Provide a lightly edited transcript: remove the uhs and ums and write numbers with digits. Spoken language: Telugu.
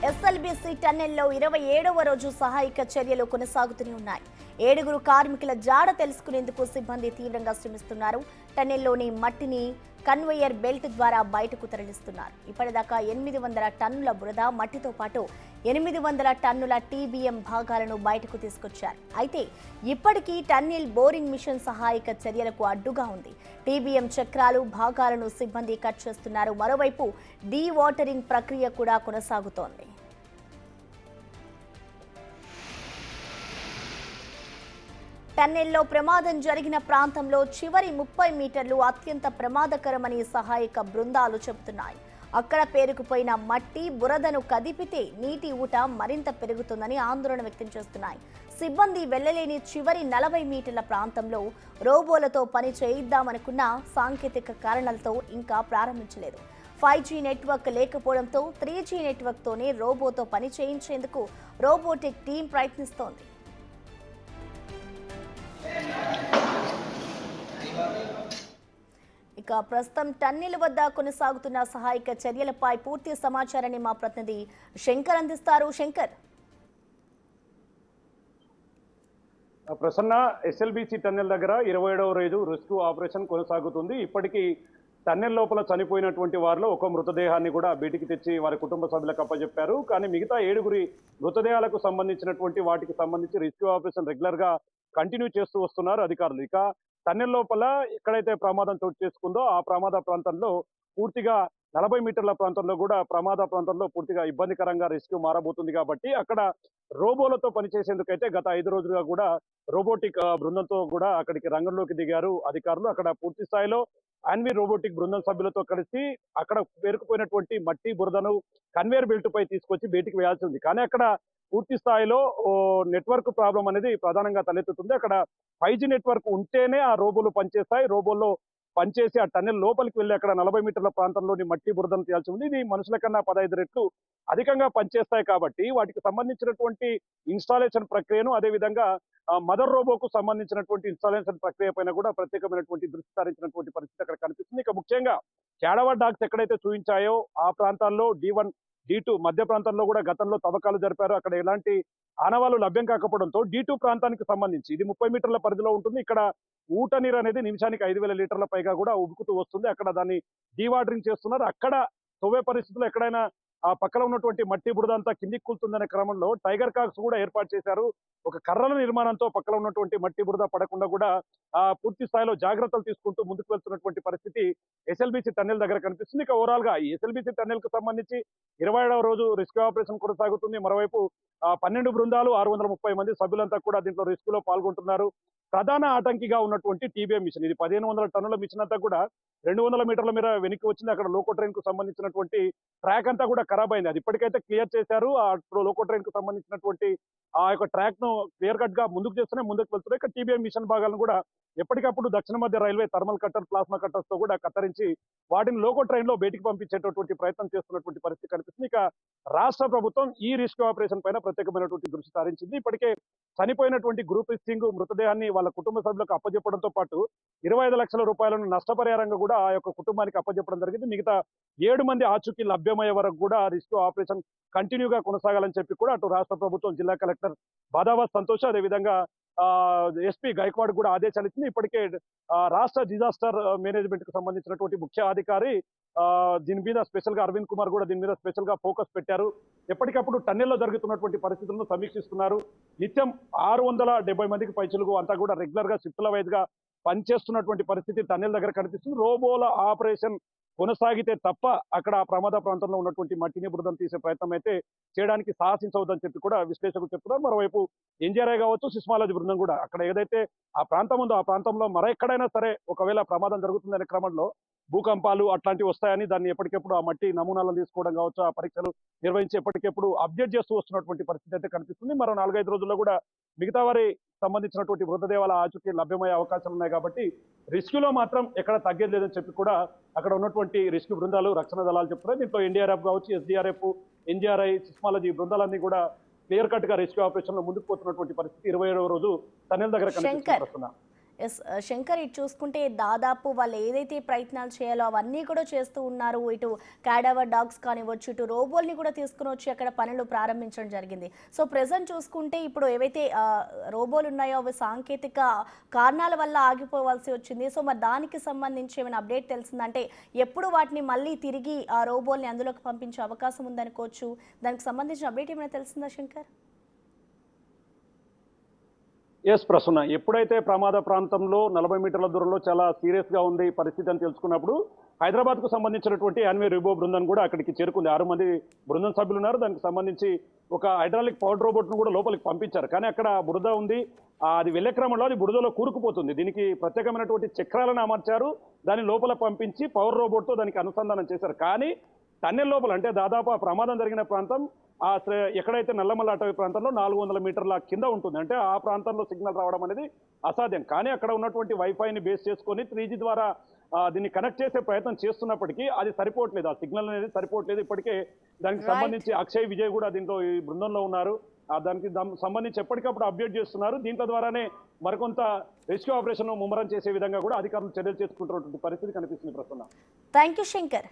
ఎస్ఎల్బీసీ టన్నెల్లో 27వ రోజు సహాయక చర్యలు కొనసాగుతూనే ఉన్నాయి. 7గురు కార్మికుల జాడ తెలుసుకునేందుకు సిబ్బంది తీవ్రంగా శ్రమిస్తున్నారు. టన్నెల్లోని మట్టిని కన్వేయర్ బెల్ట్ ద్వారా బయటకు తరలిస్తున్నారు. ఇప్పటిదాకా 800 టన్నుల బురద, మట్టితో పాటు 800 టన్నుల టీబీఎం భాగాలను బయటకు తీసుకొచ్చారు. అయితే ఇప్పటికీ టన్నెల్ బోరింగ్ మిషన్ సహాయక చర్యలకు అడ్డుగా ఉంది. టీబీఎం చక్రాలు, భాగాలను సిబ్బంది కట్ చేస్తున్నారు. మరోవైపు డీ వాటరింగ్ ప్రక్రియ కూడా కొనసాగుతోంది. టన్నెల్లో ప్రమాదం జరిగిన ప్రాంతంలో చివరి 30 మీటర్లు అత్యంత ప్రమాదకరమని సహాయక బృందాలు చెబుతున్నాయి. అక్కడ పేరుకుపోయిన మట్టి, బురదను కదిపితే నీటి ఊట మరింత పెరుగుతుందని ఆందోళన వ్యక్తం చేస్తున్నాయి. సిబ్బంది వెళ్లలేని చివరి 40 మీటర్ల ప్రాంతంలో రోబోలతో పని చేయిద్దామనుకున్న సాంకేతిక కారణాలతో ఇంకా ప్రారంభించలేదు. 5G నెట్వర్క్ లేకపోవడంతో 3G నెట్వర్క్తోనే రోబోతో పని చేయించేందుకు రోబోటిక్ టీం ప్రయత్నిస్తోంది. ఇక ప్రస్తుతం టన్నెల్ వద్ద కొనసాగుతున్న సహాయక చర్యలపై పూర్తి సమాచారాన్ని మా ప్రతినిధి శంకర్ అందిస్తారు. శంకర్, ప్రసన్న, ఎస్ఎల్బీసీ టన్నెల్ దగ్గర 27వ రోజు రెస్క్యూ ఆపరేషన్ కొనసాగుతుంది. ఇప్పటికీ టన్నెల్ లోపల చనిపోయినటువంటి వారిలో ఒక మృతదేహాన్ని కూడా బయటికి తెచ్చి వారి కుటుంబ సభ్యులకు అప్పచెప్పారు. కానీ మిగతా 7గురి మృతదేహాలకు సంబంధించినటువంటి వాటికి సంబంధించి రెస్క్యూ ఆపరేషన్ రెగ్యులర్ గా కంటిన్యూ చేస్తూ వస్తున్నారు అధికారులు. ఇక టన్నెల్ లోపల ఎక్కడైతే ప్రమాదం చోటు చేసుకుందో ఆ ప్రమాద ప్రాంతంలో పూర్తిగా 40 మీటర్ల ప్రాంతంలో కూడా ప్రమాద ప్రాంతంలో పూర్తిగా ఇబ్బందికరంగా రెస్క్యూ మారబోతుంది. కాబట్టి అక్కడ రోబోలతో పనిచేసేందుకైతే గత 5 రోజులుగా కూడా రోబోటిక్ బృందంతో కూడా అక్కడికి రంగంలోకి దిగారు అధికారులు. అక్కడ పూర్తి స్థాయిలో అన్వి రోబోటిక్ బృందం సభ్యులతో కలిసి అక్కడ పేరుకుపోయినటువంటి మట్టి, బురదను కన్వేయర్ బెల్ట్ పై తీసుకొచ్చి బయటికి వేయాల్సి ఉంది. కానీ అక్కడ పూర్తి స్థాయిలో నెట్వర్క్ ప్రాబ్లం అనేది ప్రధానంగా తలెత్తుతుంది. అక్కడ 5G నెట్వర్క్ ఉంటేనే ఆ రోబోలు పనిచేస్తాయి. రోబోల్లో పనిచేసి ఆ టన్నెల్ లోపలికి వెళ్ళి అక్కడ 40 మీటర్ల ప్రాంతంలోని మట్టి, బురదను తీయాల్సి ఉంది. ఇది మనుషుల కన్నా 15 రెట్లు అధికంగా పనిచేస్తాయి. కాబట్టి వాటికి సంబంధించినటువంటి ఇన్స్టాలేషన్ ప్రక్రియను, అదేవిధంగా మదర్ రోబోకు సంబంధించినటువంటి ఇన్స్టాలేషన్ ప్రక్రియ పైన కూడా ప్రత్యేకమైనటువంటి దృష్టి సారించినటువంటి పరిస్థితి అక్కడ కనిపిస్తుంది. ఇక ముఖ్యంగా క్యాడవర్ డాగ్స్ ఎక్కడైతే చూపించాయో ఆ ప్రాంతాల్లో D1, D2 మధ్య ప్రాంతంలో కూడా గతంలో తవ్వకాలు జరిపారు. అక్కడ ఎలాంటి ఆనవాళ్లు లభ్యం కాకపోవడంతో D2 ప్రాంతానికి సంబంధించి ఇది 30 మీటర్ల పరిధిలో ఉంటుంది. ఇక్కడ ఊట నీరు అనేది నిమిషానికి 5,000 లీటర్ల పైగా కూడా ఉబుకుతూ వస్తుంది. అక్కడ దాన్ని డీవాటరింగ్ చేస్తున్నారు. అక్కడ తవ్వే పరిస్థితుల్లో ఎక్కడైనా ఆ పక్కన ఉన్నటువంటి మట్టి, బురద అంతా కిందికి కూలుతుందనే క్రమంలో టైగర్ కాక్స్ కూడా ఏర్పాటు చేశారు. ఒక కర్రల నిర్మాణంతో పక్కన ఉన్నటువంటి మట్టి, బురద పడకుండా కూడా పూర్తి స్థాయిలో జాగ్రత్తలు తీసుకుంటూ ముందుకు వెళ్తున్నటువంటి పరిస్థితి ఎస్ఎల్బీసీ టన్నెల్ దగ్గర కనిపిస్తుంది. ఇక ఓవరాల్ గా ఈ ఎస్ఎల్బీసీ టన్నెల్ కు సంబంధించి 27వ రోజు రెస్క్యూ ఆపరేషన్ కొనసాగుతుంది. మరోవైపు 12 బృందాలు, 630 మంది సభ్యులంతా కూడా దీంట్లో రెస్క్యూలో పాల్గొంటున్నారు. ప్రధాన ఆటంకిగా ఉన్నటువంటి టీబీఎం మిషన్, ఇది 1500 టన్నుల మిషన్ అంతా కూడా 200 మీటర్ల మేర వెనక్కి వచ్చింది. అక్కడ లోకో ట్రైన్ కు సంబంధించినటువంటి ట్రాక్ అంతా కూడా ఖరాబ్ అయింది. అది ఇప్పటికైతే క్లియర్ చేశారు. ఆ లోకో ట్రైన్ కు సంబంధించినటువంటి ఆ యొక్క ట్రాక్ ను క్లియర్ కట్ గా ముందుకు చేస్తూనే ముందుకు వెళ్తున్నాయి. ఇక టీబీఎం మిషన్ భాగాలను కూడా ఎప్పటికప్పుడు దక్షిణ మధ్య railway thermal cutter, plasma cutters తో కూడా కత్తరించి వాటిని లోకో ట్రైన్ లో బయటికి పంపించేటటువంటి ప్రయత్నం చేస్తున్నటువంటి పరిస్థితి కనిపిస్తుంది. ఇక రాష్ట్ర ప్రభుత్వం ఈ రెస్క్యూ ఆపరేషన్ పైన ప్రత్యేకమైనటువంటి దృష్టి సారించింది. ఇప్పటికే చనిపోయినటువంటి గురుప్రీత్ సింగ్ మృతదేహాన్ని వాళ్ళ కుటుంబ సభ్యులకు అప్పజెప్పడంతో పాటు 25 లక్షల రూపాయలను నష్టపరిహారంగా కూడా ఆ యొక్క కుటుంబానికి అప్పజెప్పడం జరిగింది. మిగతా 7 మంది ఆచూకీ లభ్యమయ్యే వరకు కూడా రెస్క్యూ ఆపరేషన్ కంటిన్యూగా కొనసాగాలని చెప్పి కూడా అటు రాష్ట్ర ప్రభుత్వం, జిల్లా కలెక్టర్ బాదావత్ సంతోష్, అదేవిధంగా ఎస్పీ గైక్వాడ్ కూడా ఆదేశాలు ఇచ్చింది. ఇప్పటికే రాష్ట్ర డిజాస్టర్ మేనేజ్మెంట్ కు సంబంధించినటువంటి ముఖ్య అధికారి దీని మీద స్పెషల్ గా అరవింద్ కుమార్ కూడా దీని మీద స్పెషల్ గా ఫోకస్ పెట్టారు. ఎప్పటికప్పుడు టన్నెల్లో జరుగుతున్నటువంటి పరిస్థితులను సమీక్షిస్తున్నారు. నిత్యం 670 మందికి పైచులుగు అంతా కూడా రెగ్యులర్ గా షిఫ్ట్ల వైజ్ గా పనిచేస్తున్నటువంటి పరిస్థితి టన్నెల్ దగ్గర కనిపిస్తుంది. రోబోల ఆపరేషన్ కొనసాగితే తప్ప అక్కడ ప్రమాద ప్రాంతంలో ఉన్నటువంటి మట్టిని, బురదను తీసే ప్రయత్నం అయితే చేయడానికి సాహసించవద్దని చెప్పి కూడా విశ్లేషకులు చెప్తున్నారు. మరోవైపు ఎన్జీఆర్ఐ కావచ్చు, సిస్మాలజీ బృందం కూడా అక్కడ ఏదైతే ఆ ప్రాంతం ఉందో ఆ ప్రాంతంలో మరెక్కడైనా సరే ఒకవేళ ప్రమాదం జరుగుతుందనే క్రమంలో భూకంపాలు అట్లాంటివి వస్తాయని దాన్ని ఎప్పటికెప్పుడు ఆ మట్టి నమూనాలను తీసుకోవడం కావచ్చు, ఆ పరీక్షలు నిర్వహించి ఎప్పటికెప్పుడు అప్డేట్ చేస్తూ వస్తున్నటువంటి పరిస్థితి అయితే కనిపిస్తుంది. మరో 4-5 రోజుల్లో కూడా మిగతా వారి సంబంధించినటువంటి మృతదేహాల ఆచూకీ లభ్యమయ్యే అవకాశాలు ఉన్నాయి. కాబట్టి రెస్క్యూలో మాత్రం ఎక్కడ తగ్గేది లేదని చెప్పి కూడా అక్కడ ఉన్నటువంటి రెస్క్యూ బృందాలు, రక్షణ దళాలు చెప్తున్నారు. దీంట్లో ఎన్డీఆర్ఎఫ్ కావచ్చు, ఎస్డీఆర్ఎఫ్, ఎన్జీఆర్ఐ, సిస్మాలజీ బృందాలన్నీ కూడా క్లియర్ కట్ గా రెస్క్యూ ఆపరేషన్ లో ముందుకు పోతున్నటువంటి పరిస్థితి 27వ రోజు టన్నెల్ దగ్గర కనిపిస్తుంది. ఎస్ శంకర్, ఇటు చూసుకుంటే దాదాపు వాళ్ళు ఏదైతే ప్రయత్నాలు చేయాలో అవన్నీ కూడా చేస్తూ ఉన్నారు. ఇటు క్యాడావర్ డాగ్స్ కానివ్వచ్చు, ఇటు రోబోల్ని కూడా తీసుకుని వచ్చి అక్కడ పనులు ప్రారంభించడం జరిగింది. సో ప్రెజెంట్ చూసుకుంటే ఇప్పుడు ఏవైతే రోబోలు ఉన్నాయో అవి సాంకేతిక కారణాల వల్ల ఆగిపోవాల్సి వచ్చింది. సో మరి దానికి సంబంధించి ఏమైనా అప్డేట్ తెలిసిందంటే ఎప్పుడు వాటిని మళ్ళీ తిరిగి ఆ రోబోల్ని అందులోకి పంపించే అవకాశం ఉందనుకోవచ్చు? దానికి సంబంధించిన అప్డేట్ ఏమైనా తెలిసిందా శంకర్? ఎస్ ప్రసన్న, ఎప్పుడైతే ప్రమాద ప్రాంతంలో 40 మీటర్ల దూరంలో చాలా సీరియస్ గా ఉంది పరిస్థితి అని తెలుసుకున్నప్పుడు హైదరాబాద్ కు సంబంధించినటువంటి యాన్వే రిబో బృందం కూడా అక్కడికి చేరుకుంది. 6 మంది బృందం సభ్యులు ఉన్నారు. దానికి సంబంధించి ఒక హైడ్రాలిక్ పవర్ రోబోట్ ను కూడా లోపలికి పంపించారు. కానీ అక్కడ బురద ఉంది. అది వెళ్లే క్రమంలో అది బురదలో కూరుకుపోతుంది. దీనికి ప్రత్యేకమైనటువంటి చక్రాలను అమర్చారు. దాని లోపల పంపించి పవర్ రోబోట్ తో దానికి అనుసంధానం చేశారు. కానీ టన్నెల్ లోపల అంటే దాదాపు ఆ ప్రమాదం జరిగిన ప్రాంతం ఎక్కడైతే నల్లమల్ల అటవీ ప్రాంతంలో 400 మీటర్ల కింద ఉంటుంది. అంటే ఆ ప్రాంతంలో సిగ్నల్ రావడం అనేది అసాధ్యం. కానీ అక్కడ ఉన్నటువంటి వైఫైని బేస్ చేసుకొని 3G ద్వారా దీన్ని కనెక్ట్ చేసే ప్రయత్నం చేస్తున్నప్పటికీ అది సరిపోవట్లేదు. ఆ సిగ్నల్ అనేది సరిపోవట్లేదు. ఇప్పటికే దానికి సంబంధించి అక్షయ్ విజయ్ కూడా దీంట్లో ఈ బృందంలో ఉన్నారు. దానికి సంబంధించి ఎప్పటికప్పుడు అప్డేట్ చేస్తున్నారు. దీంట్లో ద్వారానే మరికొంత రెస్క్యూ ఆపరేషన్ ముమ్మరం చేసే విధంగా కూడా అధికారులు చర్యలు చేసుకుంటున్నటువంటి పరిస్థితి కనిపిస్తుంది ప్రస్తుతం. Thank you Shankar.